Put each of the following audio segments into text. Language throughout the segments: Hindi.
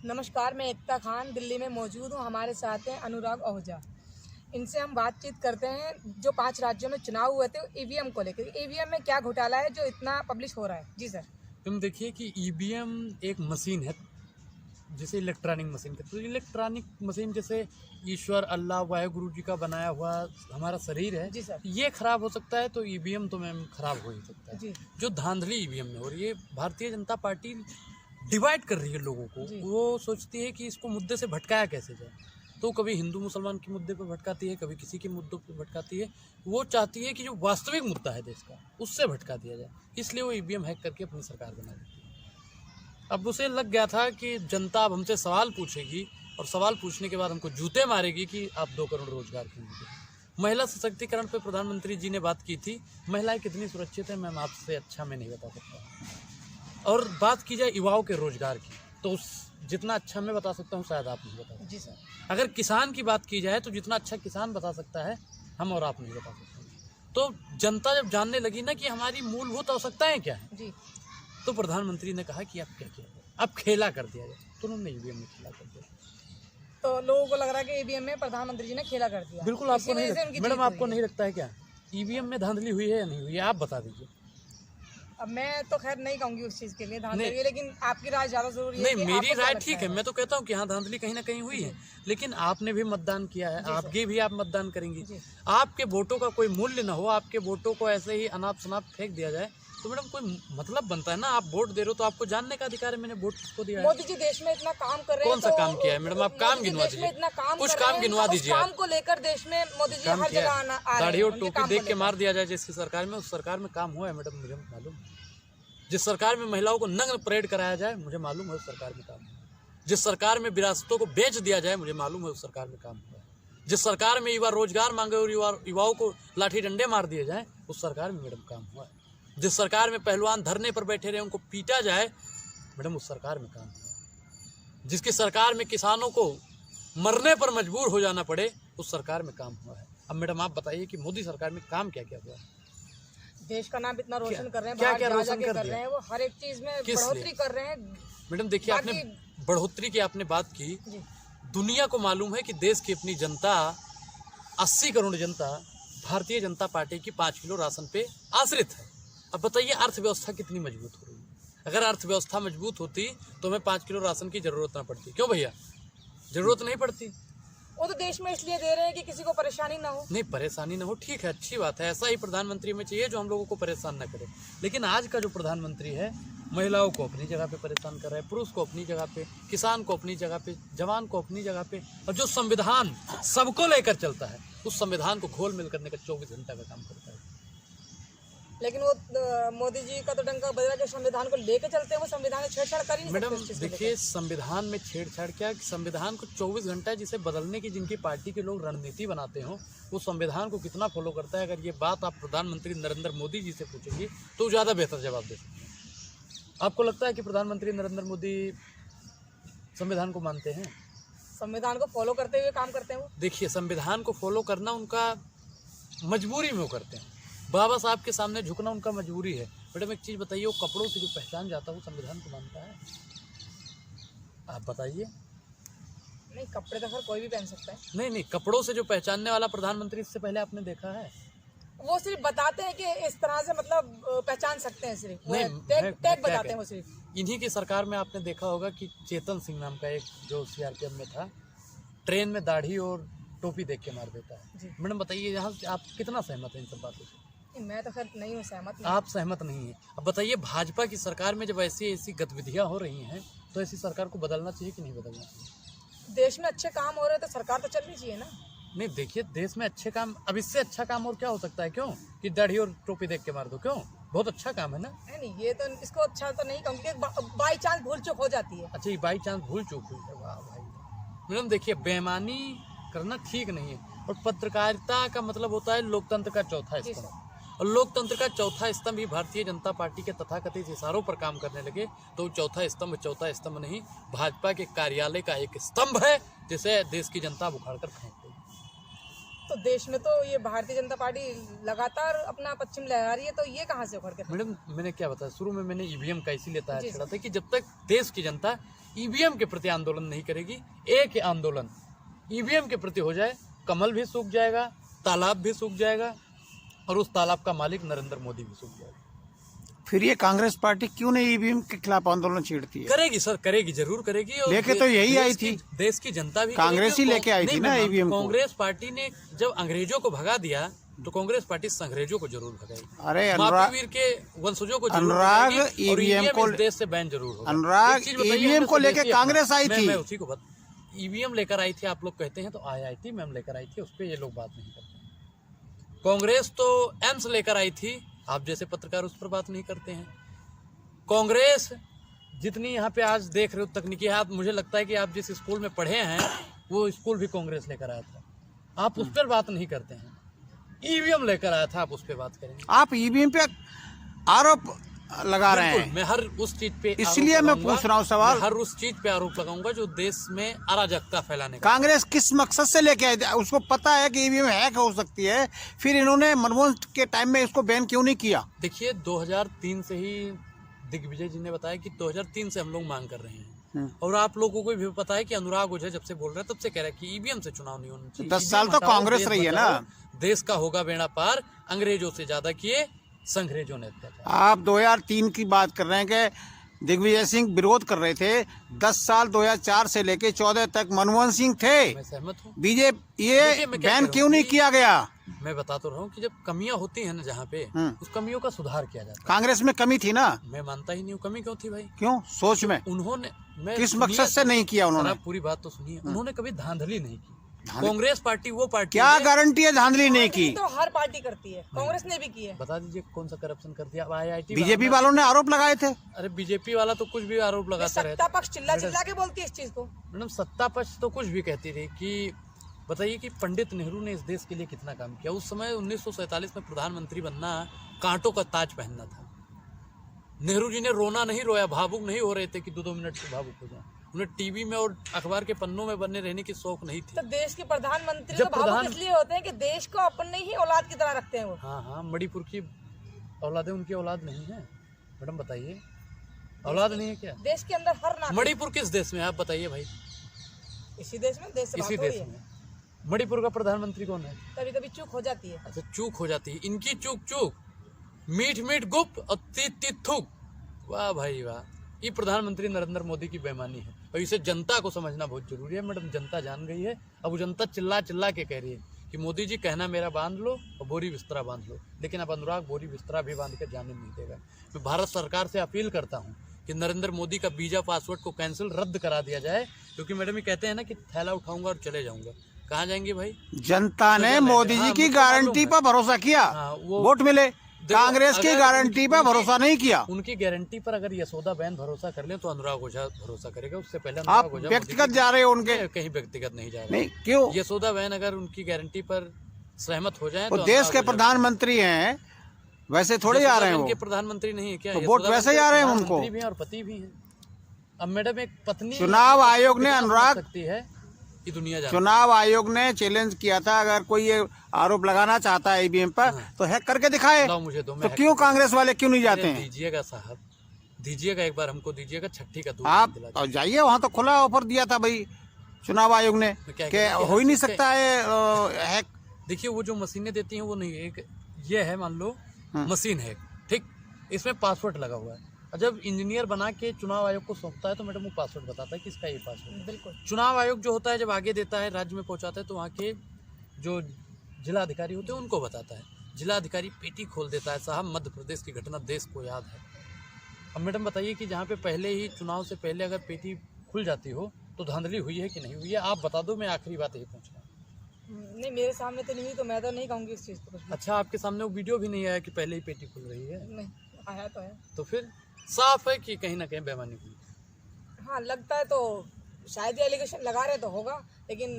नमस्कार, मैं एकता खान दिल्ली में मौजूद हूँ। हमारे साथ हैं अनुराग आहूजा। इनसे हम बातचीत करते हैं जो 5 राज्यों में चुनाव हुए थे ईवीएम को लेकर। ईवीएम में क्या घोटाला है जो इतना पब्लिश हो रहा है? जी सर। तुम देखिए कि ईवीएम एक मशीन है जिसे इलेक्ट्रॉनिक मशीन कहते हैं। तो इलेक्ट्रॉनिक मशीन जैसे ईश्वर अल्लाह वाहेगुरु जी का बनाया हुआ हमारा शरीर है जी सर। ये खराब हो सकता है तो ईवीएम तो मैम खराब हो ही सकता है जी। जो धांधली ईवीएम में हो रही है, भारतीय जनता पार्टी डिवाइड कर रही है लोगों को। वो सोचती है कि इसको मुद्दे से भटकाया कैसे जाए, तो कभी हिंदू मुसलमान के मुद्दे पर भटकाती है, कभी किसी के मुद्दों पर भटकाती है। वो चाहती है कि जो वास्तविक मुद्दा है देश का उससे भटका दिया जाए, इसलिए वो ईवीएम हैक करके अपनी सरकार बना देती है। अब उसे लग गया था कि जनता अब हमसे सवाल पूछेगी और सवाल पूछने के बाद हमको जूते मारेगी कि आप 2 करोड़ रोजगार क्यों नहीं देते। महिला सशक्तिकरण पे प्रधानमंत्री जी ने बात की थी। महिलाएं कितनी सुरक्षित है मैम आपसे अच्छा मैं नहीं बता सकता। और बात की जाए युवाओं के रोजगार की तो उस जितना अच्छा मैं बता सकता हूँ शायद आप नहीं बता सकते। जी सर। अगर किसान की बात की जाए तो जितना अच्छा किसान बता सकता है हम और आप नहीं बता सकते। तो जनता जब जानने लगी ना कि हमारी मूलभूत आवश्यकताएं क्या है जी, तो प्रधानमंत्री ने कहा कि अब क्या किया जाए, अब खेला कर दिया जाए। तो उन्होंने ईवीएम में खेला कर दिया। तो लोगों को लग रहा है कि ईवीएम में प्रधानमंत्री जी ने खेला कर दिया। बिल्कुल आपको नहीं मैडम आपको नहीं लगता है क्या ईवीएम में धांधली हुई है या नहीं हुई है? आप बता दीजिए। अब मैं तो खैर नहीं कहूँगी उस चीज़ के लिए धांधली, लेकिन आपकी राय ज़्यादा जरूरी है। नहीं, मेरी राय ठीक है। मैं तो कहता हूँ कि हाँ धांधली कहीं ना कहीं हुई है, लेकिन आपने भी मतदान किया है, आपके भी आप मतदान करेंगी। आपके वोटों का कोई मूल्य ना हो, आपके वोटों को ऐसे ही अनाप शनाप फेंक दिया जाए तो मैडम कोई मतलब बनता है ना। आप वोट दे रहे हो तो आपको जानने का अधिकार है मैंने वोट किसको दिया है। मोदी जी देश में इतना काम कर रहे हैं। कौन सा काम किया है मैडम? आप काम गिनवा दीजिए, कुछ काम गिनवा दीजिए। काम को लेकर देश में मोदी जी हर जगह आ रहे हैं। दाढ़ी और टोपी देख के मार दिया जाए जिसकी सरकार में, उस सरकार में काम हुआ है मैडम मुझे मालूम है। जिस सरकार में महिलाओं को नग्न परेड कराया जाए मुझे मालूम है उस सरकार में काम हुआ। जिस सरकार में विरासतों को बेच दिया जाए मुझे मालूम है उस सरकार में काम हुआ। जिस सरकार में युवा रोजगार मांगे और युवाओं को लाठी डंडे मार दिए जाए उस सरकार में मैडम काम हुआ है। जिस सरकार में पहलवान धरने पर बैठे रहे उनको पीटा जाए मैडम उस सरकार में काम हुआ। जिसकी सरकार में किसानों को मरने पर मजबूर हो जाना पड़े उस सरकार में काम हुआ है। अब मैडम आप बताइए कि मोदी सरकार में काम क्या क्या हुआ? देश का नाम इतना रोशन कर रहे हैं, क्या क्या रोशन कर रहे हैं, वो हर एक चीज में बढ़ोतरी कर रहे हैं। मैडम देखिए आपने बढ़ोतरी की आपने बात की, दुनिया को मालूम है कि देश की अपनी जनता 80 करोड़ जनता भारतीय जनता पार्टी की 5 किलो राशन पे आश्रित है। अब बताइए अर्थव्यवस्था कितनी मजबूत हो रही है। अगर अर्थव्यवस्था मजबूत होती तो हमें 5 किलो राशन की जरूरत ना पड़ती। क्यों भैया? जरूरत नहीं पड़ती। वो तो देश में इसलिए दे रहे हैं कि किसी को परेशानी ना हो। नहीं परेशानी ना हो, ठीक है, अच्छी बात है। ऐसा ही प्रधानमंत्री में चाहिए जो हम लोगों को परेशान ना करे। लेकिन आज का जो प्रधानमंत्री है महिलाओं को अपनी जगह पे परेशान कर रहा है, पुरुष को अपनी जगह पे, किसान को अपनी जगह पे, जवान को अपनी जगह पे, और जो संविधान सबको लेकर चलता है उस संविधान को घोल मिल करने का 24 घंटा का काम करता है। लेकिन वो मोदी जी का तो डंका बज रहा है, जो संविधान को लेकर चलते हैं वो संविधान में छेड़छाड़ कर ही नहीं मैडम सकते। देखिए संविधान में छेड़छाड़ क्या, संविधान को 24 घंटा जिसे बदलने की जिनकी पार्टी के लोग रणनीति बनाते हो वो संविधान को कितना फॉलो करता है। अगर ये बात आप प्रधानमंत्री नरेंद्र मोदी जी से पूछेंगे तो ज़्यादा बेहतर जवाब दे सकते हैं। आपको लगता है कि प्रधानमंत्री नरेंद्र मोदी संविधान को मानते हैं? संविधान को फॉलो करते हुए काम करते हैं वो। देखिए संविधान को फॉलो करना उनका मजबूरी में वो करते हैं, बाबा साहब के सामने झुकना उनका मजबूरी है। मैडम एक चीज़ बताइए, वो कपड़ों से जो पहचान जाता है वो संविधान को मानता है? आप बताइए। नहीं, कपड़े तो हर कोई भी पहन सकता है। नहीं, कपड़ों से जो पहचानने वाला प्रधानमंत्री इससे पहले आपने देखा है? वो सिर्फ बताते हैं कि इस तरह से मतलब पहचान सकते हैं, सिर्फ टैग बताते हैं वो सिर्फ। इन्हीं की सरकार में आपने देखा होगा कि चेतन सिंह नाम का एक जो सीआरपीएफ में था, ट्रेन में दाढ़ी और टोपी देख के मार देता है। मैडम बताइए यहाँ से आप कितना सहमत हैं इन सब बातों से? मैं तो खैर नहीं हूँ सहमत। आप सहमत नहीं है। अब बताइए भाजपा की सरकार में जब ऐसी गतिविधियां हो रही हैं तो ऐसी सरकार को बदलना चाहिए कि नहीं बदलना चाहिए? देश में अच्छे काम हो रहे हैं तो सरकार तो चलनी चाहिए ना। नहीं देखिए देश में अच्छे काम, अब इससे अच्छा काम और क्या हो सकता है? क्यों कि दाढ़ी और टोपी देख के मार दो? क्यों, बहुत अच्छा काम है ना। नहीं ये तो इसको अच्छा तो नहीं कहूँगी, बाई चांस भूल चूक हो जाती है। अच्छा ये बाई चांस भूल चूक हुई है, वाह भाई। मैडम देखिए बेईमानी करना ठीक नहीं है, और पत्रकारिता का मतलब होता है लोकतंत्र का चौथा स्तंभ, और लोकतंत्र का चौथा स्तंभ ही भारतीय जनता पार्टी के तथाकथित इशारों पर काम करने लगे तो चौथा स्तंभ नहीं, भाजपा के कार्यालय का एक स्तंभ है जिसे देश की जनता उखाड़ कर फेंक देगी। तो देश में तो ये भारतीय जनता पार्टी लगातार अपना पश्चिम लहरा रही है, तो ये कहाँ से उभर के? मैडम मैंने क्या बताया शुरू में, मैंने ईवीएम का इसीलिए ताया छेड़ा था कि जब तक देश की जनता ईवीएम के प्रति आंदोलन नहीं करेगी, एक आंदोलन ईवीएम के प्रति हो जाए, कमल भी सूख जाएगा, तालाब भी सूख जाएगा और उस तालाब का मालिक नरेंद्र मोदी भी सूख जाएगा। फिर ये कांग्रेस पार्टी क्यों नहीं ईवीएम के खिलाफ आंदोलन छेड़ती है? करेगी सर, करेगी, जरूर करेगी। और लेके तो यही आई थी, देश की जनता भी कांग्रेस ही लेके आई थी ना ईवीएम को। कांग्रेस पार्टी ने जब अंग्रेजों को भगा दिया तो कांग्रेस पार्टी अंग्रेजों को जरूर भगाएगी। अरे अनुराग, वीर के वंशजों को अनुराग ईवीएम को देश से बैन जरूर होगा। अनुराग ईवीएम को लेके कांग्रेस आई थी। मैं उसी को ईवीएम लेकर आई थी, आप लोग कहते हैं तो IIT मैम लेकर आई थी, उस पर ये लोग बात नहीं करते। कांग्रेस तो एम्स लेकर आई थी, आप जैसे पत्रकार उस पर बात नहीं करते हैं। कांग्रेस जितनी यहाँ पे आज देख रहे हो तकनीकी, आप मुझे लगता है कि आप जिस स्कूल में पढ़े हैं वो स्कूल भी कांग्रेस लेकर आया था, आप उस पर बात नहीं करते हैं। ईवीएम लेकर आया था, आप उस पर बात करेंगे। आप ईवीएम पे आरोप लगा रहे हैं। मैं हर उस चीज पे, इसलिए मैं पूछ रहा हूँ सवाल, हर उस चीज पे आरोप लगाऊंगा जो देश में अराजकता फैलाने का। कांग्रेस किस मकसद से लेके आई? उसको पता है कि ईवीएम हैक हो सकती है, फिर इन्होंने मनमोहन के टाइम में इसको बैन क्यों नहीं किया? देखिए 2003 से ही दिग्विजय जी ने बताया कि 2003 से हम लोग मांग कर रहे हैं, और आप लोगों को भी पता है कि अनुराग ओझा जब से बोल रहे हैं तब से कह रहे हैं कि ईवीएम से चुनाव नहीं होना चाहिए। 10 साल तो कांग्रेस रही है ना। देश का होगा बेड़ा पार, अंग्रेजों से ज्यादा किए संग्रेजों ने अत्याचार। आप 2003 की बात कर रहे हैं कि दिग्विजय सिंह विरोध कर रहे थे। 10 साल 2004 से लेके 14 तक मनमोहन सिंह थे। मैं सहमत हूँ। बीजेपी ये बैन क्यों नहीं किया गया? मैं बता तो रहा हूँ कि जब कमियां होती है ना जहाँ पे, उस कमियों का सुधार किया जाता है। कांग्रेस में कमी थी ना? मैं मानता ही नहीं हूँ, कमी क्यों थी भाई? क्यों? सोच में उन्होंने किस मकसद से नहीं किया उन्होंने? पूरी बात तो सुनिए, उन्होंने कभी धांधली नहीं की। कांग्रेस पार्टी वो पार्टी क्या गारंटी है धांधली नहीं की? तो हर पार्टी करती है, कांग्रेस ने भी की है। बता दीजिए कौन सा करप्शन कर दिया? IIT बीजेपी वालों ने आरोप लगाए थे। अरे बीजेपी वाला तो कुछ भी आरोप लगाता रहता। सत्ता पक्ष चिल्ला चिल्ला के बोलती है इस चीज को। मैडम सत्ता पक्ष तो कुछ भी कहती रही कि बताइए कि पंडित नेहरू ने इस देश के लिए कितना काम किया। उस समय 1947 में प्रधानमंत्री बनना कांटों का ताज पहनना था। नेहरू जी ने रोना नहीं रोया, भावुक नहीं हो रहे थे कि 2-2 मिनट से भावुक हो जाए। उन्हें टीवी में और अखबार के पन्नों में बने रहने की शौक नहीं थी। तो देश के प्रधानमंत्री तो भावुक इसलिए होते हैं कि देश को अपने ही औलाद की तरह रखते हैं वो। हाँ, मणिपुर की औलादें उनकी औलाद नहीं है। मैडम बताइए, औलाद नहीं है क्या देश के अंदर? हर नाम। मणिपुर किस देश में है आप बताइए भाई? इसी देश में, देश से इसी बात हो देश रही है। में। मणिपुर का प्रधानमंत्री कौन है? कभी कभी चूक हो जाती है। अच्छा, चूक हो जाती है। इनकी चूक मीठ मीठ गुप और तीत तीत थूक। वाह भाई वाह, ये प्रधानमंत्री नरेंद्र मोदी की बेईमानी है और इसे जनता को समझना बहुत जरूरी है। मैडम जनता जान गई है। अब जनता चिल्ला चिल्ला के कह रही है कि मोदी जी कहना मेरा बांध लो और बोरी बिस्तरा बांध लो, लेकिन अब अनुराग बोरी बिस्तरा भी बांध कर जाने नहीं देगा। मैं भारत सरकार से अपील करता हूँ कि नरेंद्र मोदी का वीजा पासवर्ड को कैंसिल रद्द करा दिया जाए, क्योंकि मैडम ये कहते हैं ना कि थैला उठाऊंगा और चले जाऊंगा। कहाँ जाएंगे भाई? जनता ने मोदी जी की गारंटी पर भरोसा किया, वोट मिले। कांग्रेस की गारंटी पर भरोसा नहीं किया। उनकी गारंटी पर अगर यशोदा बहन भरोसा कर ले तो अनुराग ओझा भरोसा करेगा। उससे पहले आप व्यक्तिगत जा रहे हो उनके? कहीं व्यक्तिगत नहीं जा रहे। नहीं, क्यों? यशोदा बहन अगर उनकी गारंटी पर सहमत हो जाए वो तो देश के प्रधानमंत्री हैं, वैसे थोड़े आ रहे हैं। वो प्रधानमंत्री नहीं है क्या? तो वोट वैसे ही आ रहे हैं उनको भी और पति भी है। अब मैडम एक पत्नी, चुनाव आयोग ने अनुराग सकती है कि दुनिया जाने। चुनाव आयोग ने चैलेंज किया था, अगर कोई ये आरोप लगाना चाहता है ईवीएम पर तो हैक करके दिखाए। मुझे तो क्यों कांग्रेस वाले क्यों नहीं जाते हैं? दीजिएगा साहब, दीजिएगा एक बार हमको, दीजिएगा छठी का दूध। आप जाइए, वहाँ तो खुला ऑफर दिया था भाई चुनाव आयोग ने कि हो ही नहीं सकता है हैक। देखिए वो जो मशीनें देती हैं वो नहीं है। एक ये है, मान लो मशीन है, ठीक, इसमें पासवर्ड लगा हुआ है। और जब इंजीनियर बना के चुनाव आयोग को सौंपता है तो मैडम वो पासवर्ड बताता है कि इसका ये पासवर्ड। बिल्कुल। चुनाव आयोग जो होता है जब आगे देता है, राज्य में पहुंचाता है, तो वहाँ के जो जिला अधिकारी होते हैं उनको बताता है। जिला अधिकारी पेटी खोल देता है, साहब मध्य प्रदेश की घटना देश को याद है। अब मैडम बताइए कि जहाँ पे पहले ही चुनाव से पहले अगर पेटी खुल जाती हो तो धांधली हुई है कि नहीं हुई है? आप बता दो, मैं आखिरी बात यही पूछ रहा हूँ। नहीं, मेरे सामने तो नहीं हुई, तो मैं तो नहीं कहूँगी इस चीज़ को। अच्छा, आपके सामने वो वीडियो भी नहीं आया कि पहले ही पेटी खुल रही है? नहीं आया तो है। तो फिर साफ है कि कहीं ना कहीं बेईमानी हुई। हाँ, लगता है तो शायद ये एलिगेशन लगा रहे तो होगा, लेकिन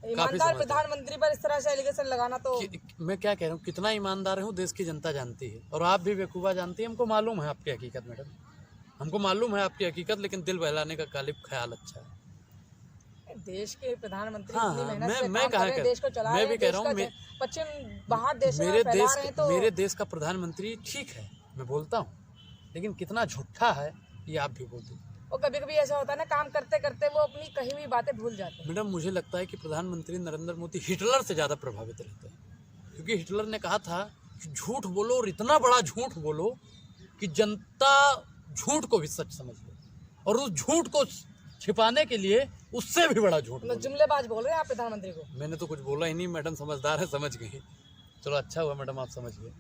ईमानदार प्रधानमंत्री पर इस तरह से एलिगेशन लगाना तो मैं क्या कह रहा हूँ, कितना ईमानदार हूँ देश की जनता जानती है, और आप भी बेवकूफ़ा जानती है। हमको मालूम है आपकी हकीकत मैडम, हमको मालूम है आपकी हकीकत, लेकिन दिल बहलाने का गालिब ख्याल अच्छा है। देश के प्रधानमंत्री हाँ, इतनी हाँ, मेहनत से मैं काम कर कहा रहे हैं, देश को चला मैं रहे भी हैं, कह देश रहा का हूँ पश्चिम बाहर देश में फैला रहे हैं, तो मेरे देश का प्रधानमंत्री ठीक है, मैं बोलता हूँ, लेकिन कितना झूठा है ये आप भी बोलते हैं। और कभी कभी ऐसा होता है ना, काम करते करते वो अपनी कही हुई बातें भूल जाते हैं। मैडम मुझे लगता है कि प्रधानमंत्री नरेंद्र मोदी हिटलर से ज़्यादा प्रभावित रहते हैं, क्योंकि हिटलर ने कहा था कि झूठ बोलो और इतना बड़ा झूठ बोलो कि जनता झूठ को भी सच समझ ले, और उस झूठ को छिपाने के लिए उससे भी बड़ा झूठ बोलो। जुमलेबाज बोल रहे हैं आप प्रधानमंत्री को। मैंने तो कुछ बोला ही नहीं, मैडम समझदार है, समझ गई। चलो अच्छा हुआ मैडम आप समझ गए।